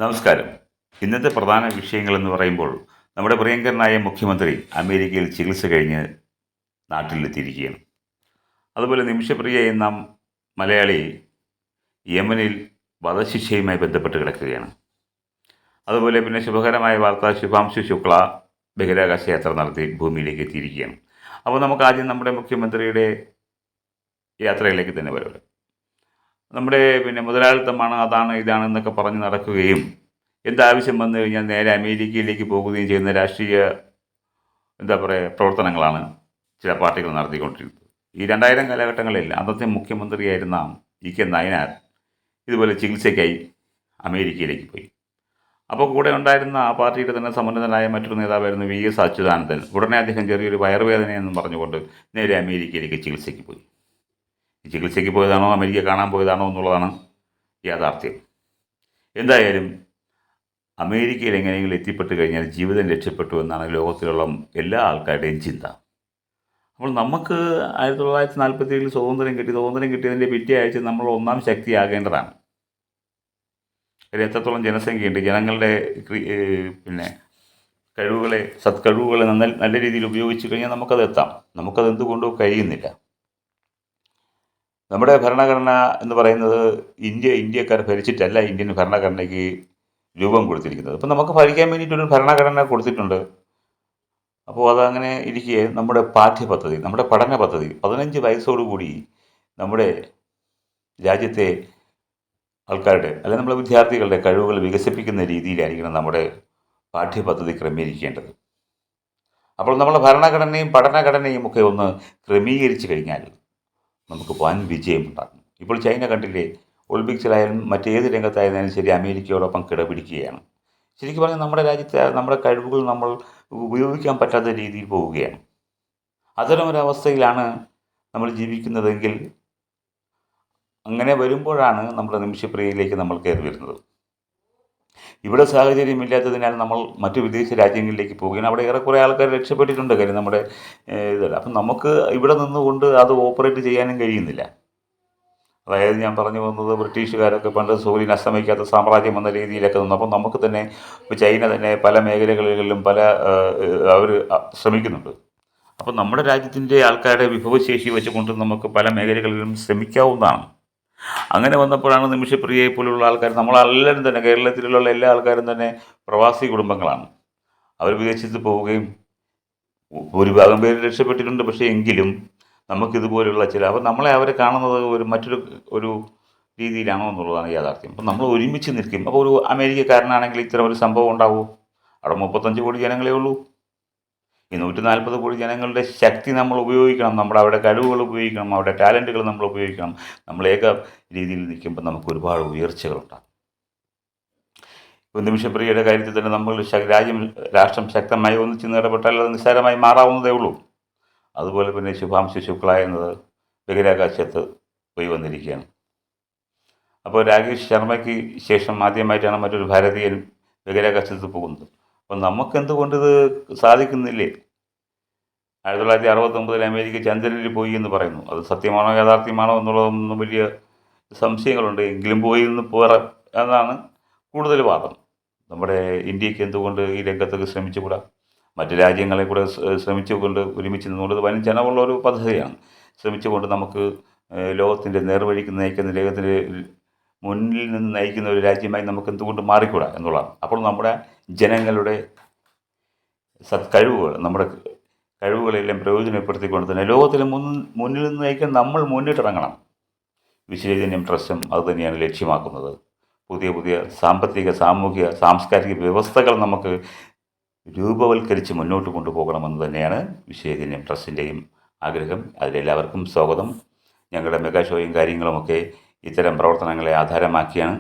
നമസ്കാരം. ഇന്നത്തെ പ്രധാന വിഷയങ്ങളെന്ന് പറയുമ്പോൾ നമ്മുടെ പ്രിയങ്കരനായ മുഖ്യമന്ത്രി അമേരിക്കയിൽ ചികിത്സ കഴിഞ്ഞ് നാട്ടിലെത്തിയിരിക്കുകയാണ്. അതുപോലെ നിമിഷപ്രിയ എന്ന മലയാളി യമനിൽ വധശിക്ഷയുമായി ബന്ധപ്പെട്ട് കിടക്കുകയാണ്. അതുപോലെ പിന്നെ ശുഭകരമായ വാർത്ത, ശുഭാംശു ശുക്ല ബഹിരാകാശ യാത്ര നടത്തി ഭൂമിയിലേക്ക് എത്തിയിരിക്കുകയാണ്. അപ്പോൾ നമുക്ക് ആദ്യം നമ്മുടെ മുഖ്യമന്ത്രിയുടെ യാത്രയിലേക്ക് തന്നെ വരാം. നമ്മുടെ മുതലാളിത്തമാണ്, അതാണ് ഇതാണ് എന്നൊക്കെ പറഞ്ഞ് നടക്കുകയും എന്താവശ്യം വന്നു കഴിഞ്ഞാൽ നേരെ അമേരിക്കയിലേക്ക് പോകുകയും ചെയ്യുന്ന രാഷ്ട്രീയ പ്രവർത്തനങ്ങളാണ് ചില പാർട്ടികൾ നടത്തിക്കൊണ്ടിരിക്കുന്നത്. ഈ 2000 കാലഘട്ടങ്ങളിൽ അന്നത്തെ മുഖ്യമന്ത്രിയായിരുന്ന കെ നയനാർ ഇതുപോലെ ചികിത്സയ്ക്കായി അമേരിക്കയിലേക്ക് പോയി. അപ്പോൾ കൂടെ ഉണ്ടായിരുന്ന ആ പാർട്ടിയുടെ തന്നെ സമുന്നതനായ മറ്റൊരു നേതാവായിരുന്നു VS അച്യുതാനന്ദൻ. ഉടനെ അദ്ദേഹം ചെറിയൊരു വയറുവേദനയെന്നും പറഞ്ഞുകൊണ്ട് നേരെ അമേരിക്കയിലേക്ക് ചികിത്സയ്ക്ക് പോയി. ചികിത്സയ്ക്ക് പോയതാണോ അമേരിക്ക കാണാൻ പോയതാണോ എന്നുള്ളതാണ് യാഥാർത്ഥ്യം. എന്തായാലും അമേരിക്കയിൽ എങ്ങനെയെങ്കിലും എത്തിപ്പെട്ട് കഴിഞ്ഞാൽ ജീവിതം രക്ഷപ്പെട്ടു എന്നാണ് ലോകത്തിലുള്ള എല്ലാ ആൾക്കാരുടെയും ചിന്ത. അപ്പോൾ നമുക്ക് 1947 സ്വാതന്ത്ര്യം കിട്ടിയതിൻ്റെ പിറ്റേ ആഴ്ച നമ്മൾ ഒന്നാം ശക്തിയാകേണ്ടതാണ്. എത്രത്തോളം ജനസംഖ്യയുണ്ട്, ജനങ്ങളുടെ സത്കഴിവുകളെ നല്ല രീതിയിൽ ഉപയോഗിച്ച് കഴിഞ്ഞാൽ നമുക്കത് എത്താം. നമുക്കത് എന്തുകൊണ്ടോ കഴിയുന്നില്ല. നമ്മുടെ ഭരണഘടന എന്ന് പറയുന്നത് ഇന്ത്യക്കാർ ഭരിച്ചിട്ടല്ല ഇന്ത്യൻ ഭരണഘടനയ്ക്ക് രൂപം കൊടുത്തിരിക്കുന്നത്. അപ്പം നമുക്ക് ഭരിക്കാൻ വേണ്ടിയിട്ടൊരു ഭരണഘടന കൊടുത്തിട്ടുണ്ട്. അപ്പോൾ അതങ്ങനെ ഇരിക്കെ നമ്മുടെ പാഠ്യപദ്ധതി, നമ്മുടെ പഠന പദ്ധതി 15 വയസ്സോടുകൂടി നമ്മുടെ രാജ്യത്തെ ആൾക്കാരുടെ അല്ലെങ്കിൽ നമ്മുടെ വിദ്യാർത്ഥികളുടെ കഴിവുകൾ വികസിപ്പിക്കുന്ന രീതിയിലായിരിക്കണം നമ്മുടെ പാഠ്യപദ്ധതി ക്രമീകരിക്കേണ്ടത്. അപ്പോൾ നമ്മളെ ഭരണഘടനയും പഠനഘടനയും ഒക്കെ ഒന്ന് ക്രമീകരിച്ചു കഴിഞ്ഞാൽ നമുക്ക് വൻ വിജയമുണ്ടാകും. ഇപ്പോൾ ചൈന കണ്ടില്ലേ, ഒളിമ്പിക്സിലായാലും മറ്റേത് രംഗത്തായിരുന്നാലും ശരി അമേരിക്കയോടൊപ്പം കിടപിടിക്കുകയാണ്. ശരിക്കും പറഞ്ഞാൽ നമ്മുടെ രാജ്യത്തെ നമ്മുടെ കഴിവുകൾ നമ്മൾ ഉപയോഗിക്കാൻ പറ്റാത്ത രീതിയിൽ പോവുകയാണ്. അത്തരമൊരവസ്ഥയിലാണ് നമ്മൾ ജീവിക്കുന്നതെങ്കിൽ അങ്ങനെ വരുമ്പോഴാണ് നമ്മുടെ നിമിഷപ്രിയയിലേക്ക് നമ്മൾ കയറി വരുന്നത്. ഇവിടെ സാഹചര്യമില്ലാത്തതിനാൽ നമ്മൾ മറ്റു വിദേശ രാജ്യങ്ങളിലേക്ക് പോവുകയാണ്. അവിടെ ഏറെക്കുറെ ആൾക്കാർ രക്ഷപ്പെട്ടിട്ടുണ്ട്. കാര്യം നമ്മുടെ അപ്പം നമുക്ക് ഇവിടെ നിന്നുകൊണ്ട് അത് ഓപ്പറേറ്റ് ചെയ്യാനും കഴിയുന്നില്ല. അതായത് ഞാൻ പറഞ്ഞു വന്നത്, ബ്രിട്ടീഷുകാരൊക്കെ പണ്ട് സൂര്യൻ അസ്തമിക്കാത്ത സാമ്രാജ്യം എന്ന രീതിയിലൊക്കെ നിന്നു. അപ്പം നമുക്ക് തന്നെ ചൈന തന്നെ പല മേഖലകളിലും അവർ ശ്രമിക്കുന്നുണ്ട്. അപ്പം നമ്മുടെ രാജ്യത്തിൻ്റെ ആൾക്കാരുടെ വിഭവശേഷി വെച്ചുകൊണ്ട് നമുക്ക് പല മേഖലകളിലും ശ്രമിക്കാവുന്നതാണ്. അങ്ങനെ വന്നപ്പോഴാണ് നിമിഷപ്രിയയെ പോലുള്ള ആൾക്കാർ, നമ്മളെല്ലാവരും തന്നെ കേരളത്തിലുള്ള എല്ലാ ആൾക്കാരും തന്നെ പ്രവാസി കുടുംബങ്ങളാണ്. അവർ വിദേശത്ത് പോവുകയും ഭൂരിഭാഗം പേര് രക്ഷപ്പെട്ടിട്ടുണ്ട്. പക്ഷേ എങ്കിലും നമുക്കിതുപോലുള്ള അപ്പം അവരെ കാണുന്നത് മറ്റൊരു രീതിയിലാണോ എന്നുള്ളതാണ് യാഥാർത്ഥ്യം. അപ്പം നമ്മൾ ഒരുമിച്ച് നിൽക്കും. അപ്പോൾ ഒരു അമേരിക്കക്കാരനാണെങ്കിൽ ഇത്തരം ഒരു സംഭവം ഉണ്ടാവുമോ? അവിടെ 35 കോടി ജനങ്ങളേ ഉള്ളൂ. ഈ 140 കോടി ജനങ്ങളുടെ ശക്തി നമ്മൾ ഉപയോഗിക്കണം. അവിടെ കഴിവുകൾ ഉപയോഗിക്കണം, അവിടെ ടാലൻറ്റുകൾ നമ്മൾ ഉപയോഗിക്കണം. നമ്മൾ ഏക രീതിയിൽ നിൽക്കുമ്പോൾ നമുക്ക് ഒരുപാട് ഉയർച്ചകളുണ്ടാകും. ഇപ്പോൾ നിമിഷപ്രിയയുടെ കാര്യത്തിൽ തന്നെ നമ്മൾ രാഷ്ട്രം ശക്തമായി ഒന്നിച്ച് ഇടപെട്ടാൽ അത് നിസ്സാരമായി മാറാവുന്നതേ ഉള്ളൂ. അതുപോലെ പിന്നെ ശുഭാംശു ശുക്ല എന്നത് ബഹിരാകാശത്ത് പോയി വന്നിരിക്കുകയാണ്. അപ്പോൾ രാകേഷ് ശർമ്മയ്ക്ക് ശേഷം ആദ്യമായിട്ടാണ് മറ്റൊരു ഭാരതീയൻ ബഹിരാകാശത്ത് പോകുന്നത്. അപ്പം നമുക്കെന്തുകൊണ്ട് ഇത് സാധിക്കുന്നില്ലേ? 1969 അമേരിക്ക ചന്ദ്രനിൽ പോയി എന്ന് പറയുന്നു. അത് സത്യമാണോ യാഥാർത്ഥ്യമാണോ എന്നുള്ളതൊന്നും വലിയ സംശയങ്ങളുണ്ട്. എങ്കിലും പോയി എന്ന് പോരാ എന്നാണ് കൂടുതൽ വാദം. നമ്മുടെ ഇന്ത്യക്ക് എന്തുകൊണ്ട് ഈ രംഗത്തൊക്കെ ശ്രമിച്ചുകൂടാ? മറ്റ് രാജ്യങ്ങളെ കൂടെ ശ്രമിച്ചുകൊണ്ട് ഒരുമിച്ച് നിന്നുകൊണ്ട് വൻ ജനമുള്ള ഒരു പദ്ധതിയാണ്. ശ്രമിച്ചുകൊണ്ട് നമുക്ക് ലോകത്തിൻ്റെ നേർവഴിക്ക് നയിക്കുന്ന, ലോകത്തിൻ്റെ മുന്നിൽ നിന്ന് നയിക്കുന്ന ഒരു രാജ്യമായി നമുക്ക് എന്തുകൊണ്ട് മാറിക്കൂടാ എന്നുള്ളതാണ്. അപ്പോൾ നമ്മുടെ ജനങ്ങളുടെ നമ്മുടെ കഴിവുകളെല്ലാം പ്രയോജനപ്പെടുത്തിക്കൊണ്ട് തന്നെ ലോകത്തിലെ മുന്നിൽ നിന്ന് നയിക്കാൻ നമ്മൾ മുന്നിട്ടിറങ്ങണം. വിശ്വചൈതന്യം ട്രസ്റ്റും അതുതന്നെയാണ് ലക്ഷ്യമാക്കുന്നത്. പുതിയ സാമ്പത്തിക, സാമൂഹിക, സാംസ്കാരിക വ്യവസ്ഥകൾ നമുക്ക് രൂപവൽക്കരിച്ച് മുന്നോട്ട് കൊണ്ടുപോകണമെന്ന് തന്നെയാണ് വിശ്വചൈതന്യം ട്രസ്റ്റിൻ്റെയും ആഗ്രഹം. അതിലെല്ലാവർക്കും സ്വാഗതം. ഞങ്ങളുടെ മെഗാ ഷോയും കാര്യങ്ങളുമൊക്കെ ഇത്തരം പ്രവർത്തനങ്ങളെ ആധാരമാക്കിയാണ്.